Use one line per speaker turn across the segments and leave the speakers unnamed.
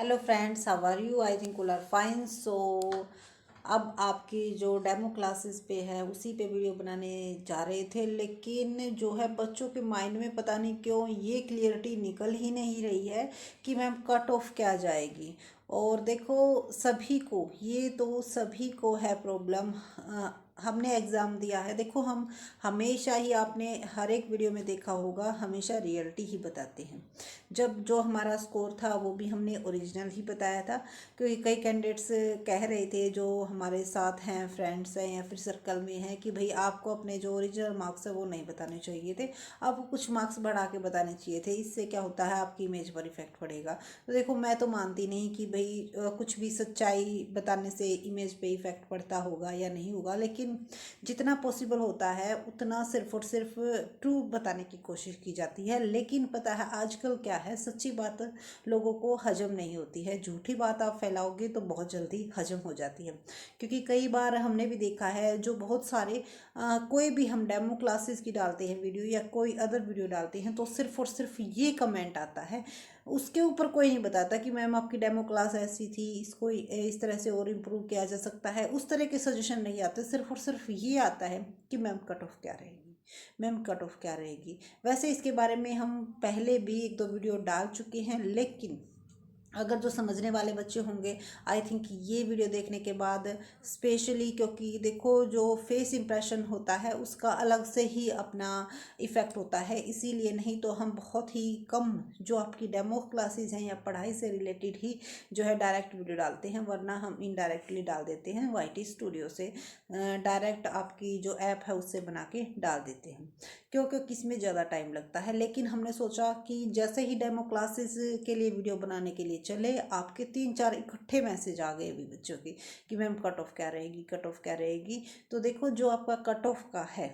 Hello friends, how are you? I think cool are fine. So अब आपकी जो demo classes पे है उसी पे वीडियो बनाने जा रहे थे, लेकिन जो है बच्चों के माइंड में पता नहीं क्यों ये क्लियरिटी निकल ही नहीं रही है कि मैम कट ऑफ क्या जाएगी। और देखो, सभी को ये तो सभी को है प्रॉब्लम। हमने एग्ज़ाम दिया है, देखो हम हमेशा ही, आपने हर एक वीडियो में देखा होगा, हमेशा रियलिटी ही बताते हैं। जब जो हमारा स्कोर था वो भी हमने ओरिजिनल ही बताया था, क्योंकि कई कैंडिडेट्स कह रहे थे जो हमारे साथ हैं, फ्रेंड्स हैं या फिर सर्कल में हैं, कि भाई आपको अपने जो ओरिजिनल मार्क्स है वो नहीं बताने चाहिए थे, आपको कुछ मार्क्स बढ़ा के बताने चाहिए थे, इससे क्या होता है आपकी इमेज पर इफेक्ट पड़ेगा। तो देखो, मैं तो मानती नहीं कि भाई कुछ भी सच्चाई बताने से इमेज पे इफेक्ट पड़ता होगा या नहीं होगा, लेकिन जितना पॉसिबल होता है उतना सिर्फ और सिर्फ ट्रू बताने की कोशिश की जाती है। लेकिन पता है आजकल क्या है, सच्ची बात लोगों को हजम नहीं होती है, झूठी बात आप फैलाओगे तो बहुत जल्दी हजम हो जाती है। क्योंकि कई बार हमने भी देखा है, जो बहुत सारे कोई भी हम डेमो क्लासेस की डालते हैं वीडियो या कोई अदर वीडियो डालते हैं, तो सिर्फ और सिर्फ ये कमेंट आता है, उसके ऊपर कोई नहीं बताता कि मैम आपकी डेमो क्लास ऐसी थी, इसको इस तरह से और इम्प्रूव किया जा सकता है। उस तरह के सजेशन नहीं आते, सिर्फ और सिर्फ ये आता है कि मैम कट ऑफ क्या रहेगी, मैम कट ऑफ क्या रहेगी। वैसे इसके बारे में हम पहले भी एक दो वीडियो डाल चुके हैं, लेकिन अगर जो समझने वाले बच्चे होंगे, आई थिंक ये वीडियो देखने के बाद स्पेशली, क्योंकि देखो जो फेस इंप्रेशन होता है उसका अलग से ही अपना इफ़ेक्ट होता है, इसीलिए नहीं तो हम बहुत ही कम जो आपकी डेमो क्लासेस हैं या पढ़ाई से रिलेटेड ही जो है डायरेक्ट वीडियो डालते हैं, वरना हम इनडायरेक्टली डाल देते हैं वाईटी स्टूडियो से, डायरेक्ट आपकी जो ऐप है उससे बना के डाल देते हैं, क्योंकि किसमें ज़्यादा टाइम लगता है। लेकिन हमने सोचा कि जैसे ही डेमो क्लासेस के लिए वीडियो बनाने के लिए चले, आपके 3-4 इकट्ठे मैसेज आ गए अभी बच्चों की कि मैम कट ऑफ क्या रहेगी, कट ऑफ क्या रहेगी। तो देखो, जो आपका कट ऑफ का है,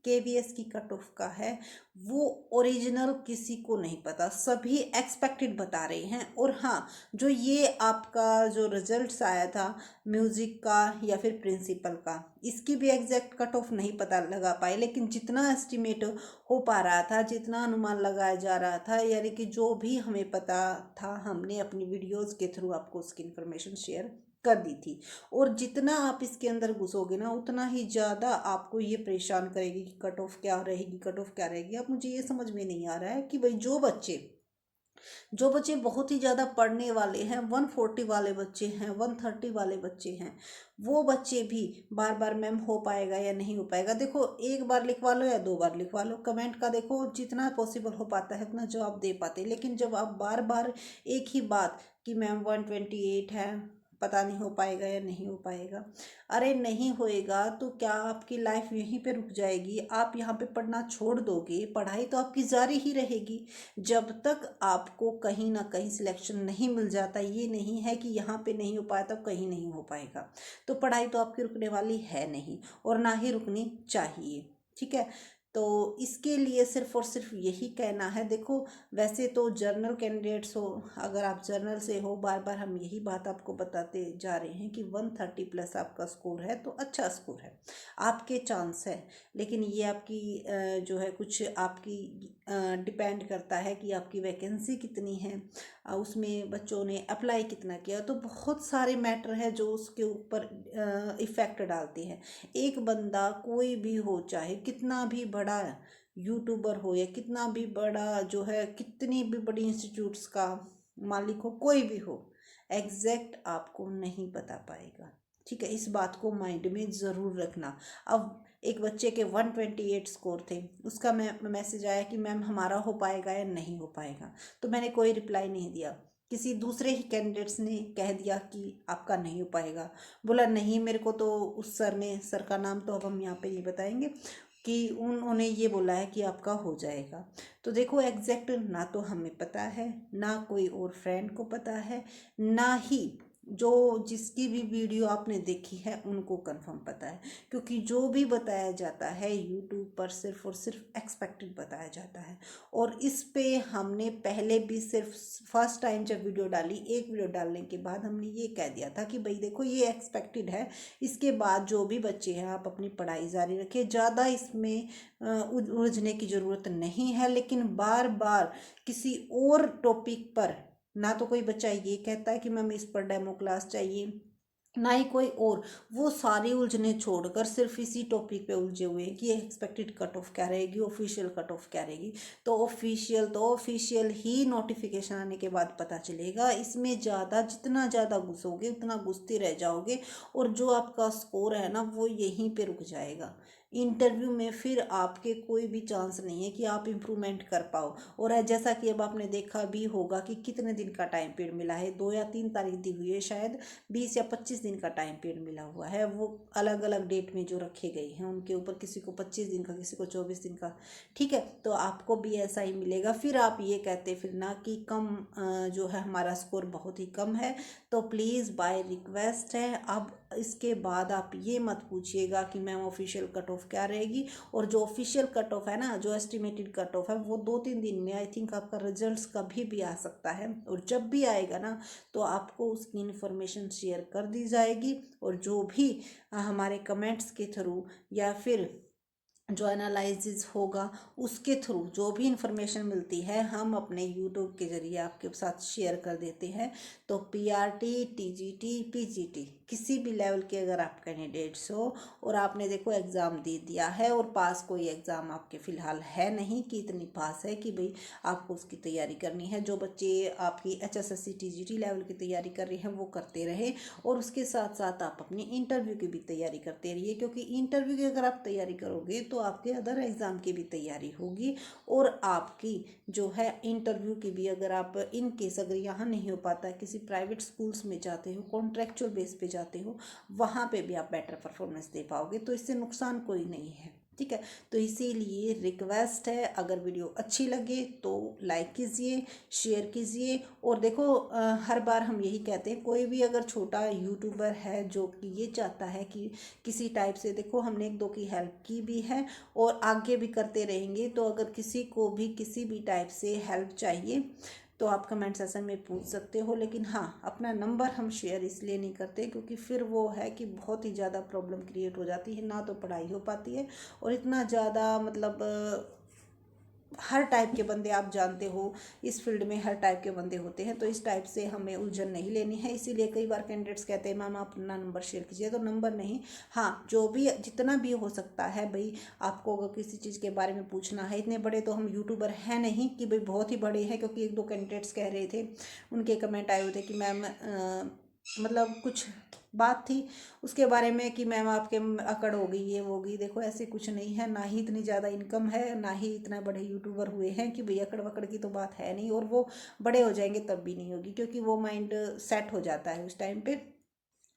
केवीएस की कट ऑफ का है, वो ओरिजिनल किसी को नहीं पता, सभी एक्सपेक्टेड बता रहे हैं। और हाँ, जो ये आपका जो रिजल्ट्स आया था म्यूज़िक का या फिर प्रिंसिपल का, इसकी भी एग्जैक्ट कट ऑफ नहीं पता लगा पाए, लेकिन जितना एस्टिमेट हो पा रहा था, जितना अनुमान लगाया जा रहा था, यानी कि जो भी हमें पता था, हमने अपनी वीडियोस के थ्रू आपको उसकी इन्फॉर्मेशन शेयर कर दी थी। और जितना आप इसके अंदर घुसोगे ना, उतना ही ज़्यादा आपको ये परेशान करेगी कि कट ऑफ क्या रहेगी, कट ऑफ क्या रहेगी। अब मुझे ये समझ में नहीं आ रहा है कि भाई जो बच्चे बहुत ही ज़्यादा पढ़ने वाले हैं, 140 वाले बच्चे हैं, 130 वाले बच्चे हैं, वो बच्चे भी बार बार मैम हो पाएगा या नहीं हो पाएगा, देखो एक बार लिखवा लो या 2 बार लिखवा लो, कमेंट का देखो जितना पॉसिबल हो पाता है उतना जवाब दे पाते। लेकिन जब आप बार बार एक ही बात कि मैम 128 है, पता नहीं हो पाएगा या नहीं हो पाएगा, अरे नहीं होएगा तो क्या आपकी लाइफ यहीं पे रुक जाएगी? आप यहाँ पे पढ़ना छोड़ दोगे? पढ़ाई तो आपकी जारी ही रहेगी। जब तक आपको कहीं ना कहीं सिलेक्शन नहीं मिल जाता, ये नहीं है कि यहाँ पे नहीं हो पाया तो कहीं नहीं हो पाएगा, तो पढ़ाई तो आपकी रुकने वाली है नहीं और ना ही रुकनी चाहिए। ठीक है, तो इसके लिए सिर्फ और सिर्फ यही कहना है। देखो, वैसे तो जर्नल कैंडिडेट्स हो, अगर आप जर्नल से हो, बार बार हम यही बात आपको बताते जा रहे हैं कि 130 प्लस आपका स्कोर है तो अच्छा स्कोर है, आपके चांस है। लेकिन ये आपकी जो है कुछ आपकी डिपेंड करता है कि आपकी वैकेंसी कितनी है, उसमें बच्चों ने अप्लाई कितना किया, तो बहुत सारे मैटर है जो उसके ऊपर इफ़ेक्ट डालते हैं। एक बंदा कोई भी हो, चाहे कितना भी बड़ा यूट्यूबर हो या कितना भी बड़ा जो है, कितनी भी बड़ी इंस्टीट्यूट्स का मालिक हो, कोई भी हो, एग्जैक्ट आपको नहीं बता पाएगा। ठीक है, इस बात को माइंड में ज़रूर रखना। अब एक बच्चे के 128 स्कोर थे, उसका मैसेज आया कि मैम हमारा हो पाएगा या नहीं हो पाएगा, तो मैंने कोई रिप्लाई नहीं दिया। किसी दूसरे ही कैंडिडेट्स ने कह दिया कि आपका नहीं हो पाएगा, बोला नहीं मेरे को तो उस सर ने, सर का नाम तो अब हम यहाँ पे नहीं बताएंगे, कि उन्होंने ये बोला है कि आपका हो जाएगा। तो देखो, एग्जैक्ट ना तो हमें पता है, ना कोई और फ्रेंड को पता है, ना ही जो जिसकी भी वीडियो आपने देखी है उनको कंफर्म पता है, क्योंकि जो भी बताया जाता है यूट्यूब पर सिर्फ और सिर्फ एक्सपेक्टेड बताया जाता है। और इस पे हमने पहले भी सिर्फ फर्स्ट टाइम जब वीडियो डाली, एक वीडियो डालने के बाद हमने ये कह दिया था कि भाई देखो ये एक्सपेक्टेड है, इसके बाद जो भी बच्चे हैं आप अपनी पढ़ाई जारी रखें, ज़्यादा इसमें उलझने की ज़रूरत नहीं है। लेकिन बार बार किसी और टॉपिक पर ना तो कोई बच्चा ये कहता है कि मैम इस पर डेमो क्लास चाहिए, ना ही कोई और। वो सारी उलझने छोड़कर सिर्फ इसी टॉपिक पे उलझे हुए हैं कि एक्सपेक्टेड कट ऑफ क्या रहेगी, ऑफिशियल कट ऑफ क्या रहेगी। तो ऑफिशियल ही नोटिफिकेशन आने के बाद पता चलेगा। इसमें ज़्यादा जितना ज़्यादा घुसोगे उतना घुसते रह जाओगे, और जो आपका स्कोर है ना वो यहीं पे रुक जाएगा। इंटरव्यू में फिर आपके कोई भी चांस नहीं है कि आप इम्प्रूवमेंट कर पाओ। और जैसा कि अब आपने देखा भी होगा कि कितने दिन का टाइम पीरियड मिला है, 2 या 3 तारीख दी हुई है शायद, 20 या 25 दिन का टाइम पीरियड मिला हुआ है। वो अलग अलग डेट में जो रखे गए हैं उनके ऊपर, किसी को 25 दिन का, किसी को 24 दिन का। ठीक है, तो आपको भी ऐसा ही मिलेगा। फिर आप ये कहते फिर ना कि कम जो है हमारा स्कोर बहुत ही कम है। तो प्लीज़ बाय रिक्वेस्ट है, अब इसके बाद आप ये मत पूछिएगा कि मैम ऑफिशियल कट ऑफ क्या रहेगी। और जो ऑफिशियल कट ऑफ है ना, जो एस्टिमेटेड कट ऑफ है, वो 2-3 दिन में आई थिंक आपका रिजल्ट्स कभी भी आ सकता है। और जब भी आएगा ना तो आपको उसकी इन्फॉर्मेशन शेयर कर दी जाएगी। और जो भी हमारे कमेंट्स के थ्रू या फिर जो एनालिसिस होगा उसके थ्रू जो भी इंफॉर्मेशन मिलती है हम अपने यूट्यूब के ज़रिए आपके साथ शेयर कर देते हैं। तो पीआरटी, टीजीटी, पीजीटी किसी भी लेवल के अगर आप कैंडिडेट्स हो और आपने देखो एग्ज़ाम दे दिया है और पास कोई एग्ज़ाम आपके फ़िलहाल है नहीं कि इतनी पास है कि भाई आपको उसकी तैयारी करनी है। जो बच्चे आपकी एचएसएससी टीजीटी लेवल की तैयारी कर रहे हैं वो करते रहे, और उसके साथ साथ आप अपनी इंटरव्यू की भी तैयारी करते रहिए, क्योंकि इंटरव्यू की अगर आप तैयारी करोगे तो आपके अदर एग्ज़ाम की भी तैयारी होगी। और आपकी जो है इंटरव्यू की भी, अगर आप इन केस अगर यहाँ नहीं हो पाता, किसी प्राइवेट स्कूल्स में जाते हो, कॉन्ट्रेक्चुअल बेस पे जाते हो, वहाँ पे भी आप बेटर परफॉर्मेंस दे पाओगे। तो इससे नुकसान कोई नहीं है। ठीक है, तो इसीलिए रिक्वेस्ट है, अगर वीडियो अच्छी लगे तो लाइक कीजिए, शेयर कीजिए। और देखो हर बार हम यही कहते हैं, कोई भी अगर छोटा यूट्यूबर है जो कि ये चाहता है कि किसी टाइप से, देखो हमने 1-2 की हेल्प की भी है और आगे भी करते रहेंगे। तो अगर किसी को भी किसी भी टाइप से हेल्प चाहिए तो आप कमेंट सेक्शन में पूछ सकते हो। लेकिन हाँ, अपना नंबर हम शेयर इसलिए नहीं करते क्योंकि फिर वो है कि बहुत ही ज़्यादा प्रॉब्लम क्रिएट हो जाती है, ना तो पढ़ाई हो पाती है, और इतना ज़्यादा मतलब हर टाइप के बंदे आप जानते हो, इस फील्ड में हर टाइप के बंदे होते हैं। तो इस टाइप से हमें उलझन नहीं लेनी है। इसीलिए कई बार कैंडिडेट्स कहते हैं मैम आप अपना नंबर शेयर कीजिए, तो नंबर नहीं, हाँ जो भी जितना भी हो सकता है भाई, आपको अगर किसी चीज़ के बारे में पूछना है, इतने बड़े तो हम यूट्यूबर हैं नहीं कि भाई बहुत ही बड़े हैं। क्योंकि 1-2 कैंडिडेट्स कह रहे थे, उनके कमेंट आए हुए थे कि मैम मतलब कुछ बात थी उसके बारे में कि मैम आपके अकड़ हो गई, ये हो गई। देखो ऐसे कुछ नहीं है, ना ही इतनी ज़्यादा इनकम है, ना ही इतना बड़े यूट्यूबर हुए हैं कि भाई अकड़ वकड़ की तो बात है नहीं। और वो बड़े हो जाएंगे तब भी नहीं होगी, क्योंकि वो माइंड सेट हो जाता है उस टाइम पे।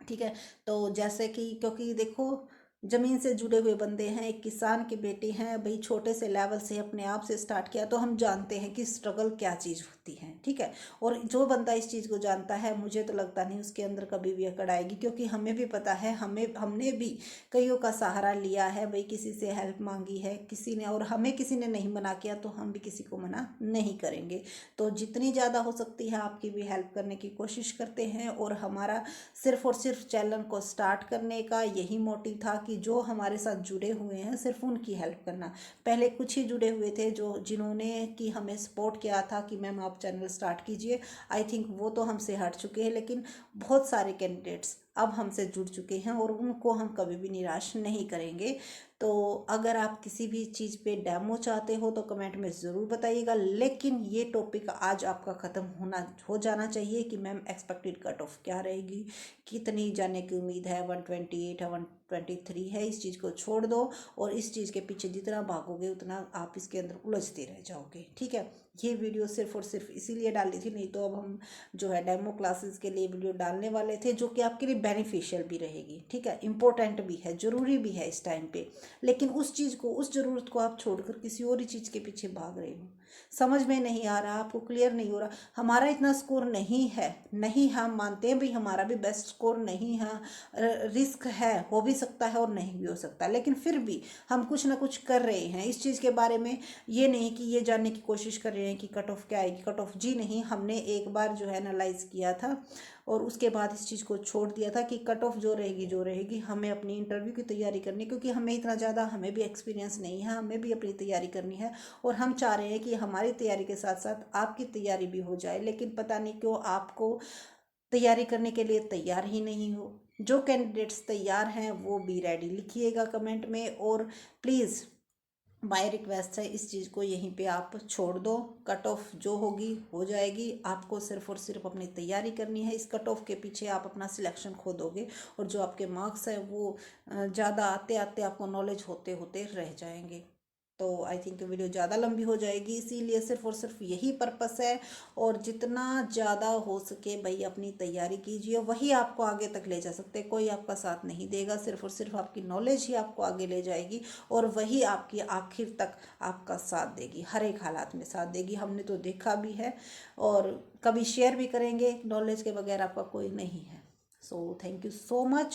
ठीक है, तो जैसे कि क्योंकि देखो जमीन से जुड़े हुए बंदे हैं, एक किसान के बेटे हैं भाई, छोटे से लेवल से अपने आप से स्टार्ट किया, तो हम जानते हैं कि स्ट्रगल क्या चीज़ होती है। ठीक है, और जो बंदा इस चीज़ को जानता है, मुझे तो लगता नहीं उसके अंदर कभी भी अकड़ आएगी, क्योंकि हमें भी पता है, हमने भी कईयों का सहारा लिया है भाई, किसी से हेल्प मांगी है किसी ने, और हमें किसी ने नहीं मना किया तो हम भी किसी को मना नहीं करेंगे। तो जितनी ज़्यादा हो सकती है आपकी भी हेल्प करने की कोशिश करते हैं। और हमारा सिर्फ और सिर्फ चैनल को स्टार्ट करने का यही मोटिव था कि जो हमारे साथ जुड़े हुए हैं सिर्फ उनकी हेल्प करना। पहले कुछ ही जुड़े हुए थे जिन्होंने कि हमें सपोर्ट किया था कि मैम आप चैनल स्टार्ट कीजिए, आई थिंक वो तो हमसे हट चुके हैं। लेकिन बहुत सारे कैंडिडेट्स अब हमसे जुड़ चुके हैं और उनको हम कभी भी निराश नहीं करेंगे। तो अगर आप किसी भी चीज़ पे डेमो चाहते हो तो कमेंट में ज़रूर बताइएगा। लेकिन ये टॉपिक आज आपका ख़त्म हो जाना चाहिए कि मैम एक्सपेक्टेड कट ऑफ क्या रहेगी, कितनी जाने की उम्मीद है, 128 है, 123 है। इस चीज़ को छोड़ दो, और इस चीज़ के पीछे जितना भागोगे उतना आप इसके अंदर उलझते रह जाओगे। ठीक है, ये वीडियो सिर्फ और सिर्फ इसीलिए डाली थी, नहीं तो अब हम जो है डेमो क्लासेस के लिए वीडियो डालने वाले थे, जो कि आपके लिए बेनिफिशियल भी रहेगी। ठीक है, इंपॉर्टेंट भी है, ज़रूरी भी है इस टाइम पे। लेकिन उस चीज़ को, उस ज़रूरत को आप छोड़कर किसी और ही चीज़ के पीछे भाग रहे हो। समझ में नहीं आ रहा, आपको क्लियर नहीं हो रहा, हमारा इतना स्कोर नहीं है, नहीं, हम मानते हैं भाई हमारा भी बेस्ट स्कोर नहीं है, रिस्क है, हो भी सकता है और नहीं भी हो सकता, लेकिन फिर भी हम कुछ ना कुछ कर रहे हैं इस चीज़ के बारे में। ये नहीं कि ये जानने की कोशिश कर रहे हैं कि कट ऑफ क्या आएगी, कट ऑफ जी नहीं, हमने एक बार जो है एनालाइज किया था और उसके बाद इस चीज़ को छोड़ दिया था कि कट ऑफ जो रहेगी जो रहेगी, हमें अपनी इंटरव्यू की तैयारी करनी, क्योंकि हमें इतना ज़्यादा, हमें भी एक्सपीरियंस नहीं है, हमें भी अपनी तैयारी करनी है। और हम चाह रहे हैं कि हमारी तैयारी के साथ साथ आपकी तैयारी भी हो जाए। लेकिन पता नहीं क्यों आपको तैयारी करने के लिए तैयार ही नहीं हो। जो कैंडिडेट्स तैयार हैं वो बी रेडी लिखिएगा कमेंट में। और प्लीज़ बाय रिक्वेस्ट है, इस चीज़ को यहीं पे आप छोड़ दो। कट ऑफ जो होगी हो जाएगी, आपको सिर्फ और सिर्फ अपनी तैयारी करनी है। इस कट ऑफ के पीछे आप अपना सिलेक्शन खो दोगे और जो आपके मार्क्स है वो ज़्यादा आते आते आपको नॉलेज होते होते रह जाएंगे। तो आई थिंक वीडियो ज़्यादा लंबी हो जाएगी, इसीलिए सिर्फ और सिर्फ यही पर्पस है। और जितना ज़्यादा हो सके भाई अपनी तैयारी कीजिए, वही आपको आगे तक ले जा सकते हैं। कोई आपका साथ नहीं देगा, सिर्फ और सिर्फ आपकी नॉलेज ही आपको आगे ले जाएगी और वही आपकी आखिर तक आपका साथ देगी, हर एक हालात में साथ देगी। हमने तो देखा भी है और कभी शेयर भी करेंगे। नॉलेज के बगैर आपका कोई नहीं है। So thank you so much.